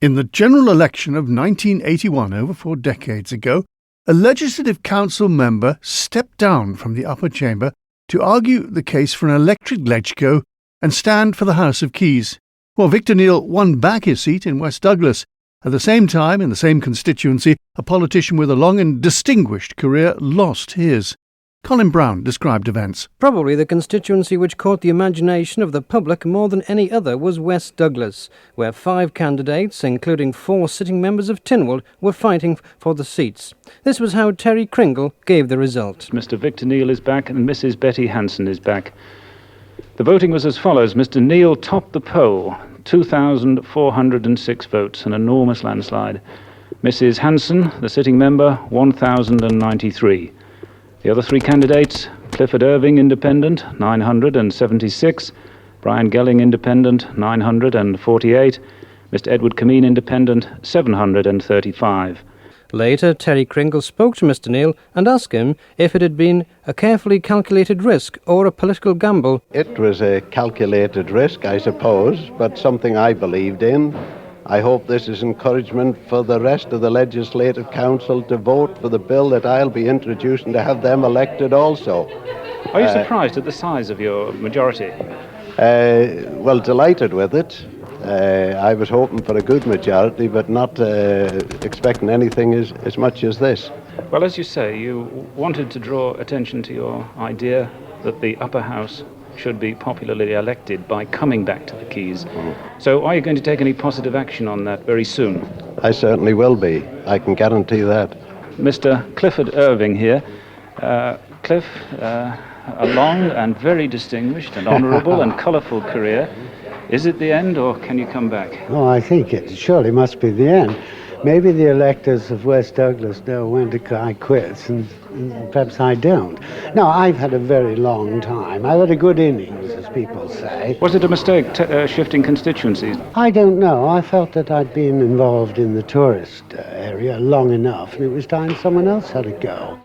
In the general election of 1981, over 4 decades ago, a Legislative Council member stepped down from the upper chamber to argue the case for an electric legco and stand for the House of Keys. Well, Victor Kneale won back his seat in West Douglas. At the same time, in the same constituency, a politician with a long and distinguished career lost his. Colin Brown described events. Probably the constituency which caught the imagination of the public more than any other was West Douglas, where 5 candidates, including 4 sitting members of Tynwald, were fighting for the seats. This was how Terry Cringle gave the result. Mr. Victor Kneale is back and Mrs. Betty Hanson is back. The voting was as follows. Mr. Kneale topped the poll, 2,406 votes, an enormous landslide. Mrs. Hanson, the sitting member, 1,093. The other 3 candidates, Clifford Irving, Independent, 976, Brian Gelling, Independent, 948, Mr. Edward Cameen, Independent, 735. Later, Terry Cringle spoke to Mr. Kneale and asked him if it had been a carefully calculated risk or a political gamble. It was a calculated risk, I suppose, but something I believed in. I hope this is encouragement for the rest of the Legislative Council to vote for the bill that I'll be introducing to have them elected also. Are you surprised at the size of your majority? Well, delighted with it. I was hoping for a good majority, but not expecting anything as much as this. Well, as you say, you wanted to draw attention to your idea that the upper house should be popularly elected by coming back to the Keys. So are you going to take any positive action on that very soon? I certainly will be. I can guarantee that. Mr. Clifford Irving here. Cliff, a long and very distinguished and honourable and colourful career. Is it the end, or can you come back? Oh, I think it surely must be the end. Maybe the electors of West Douglas know when I quit, and perhaps I don't. No, I've had a very long time. I've had a good innings, as people say. Was it a mistake shifting constituencies? I don't know. I felt that I'd been involved in the tourist area long enough, and it was time someone else had a go.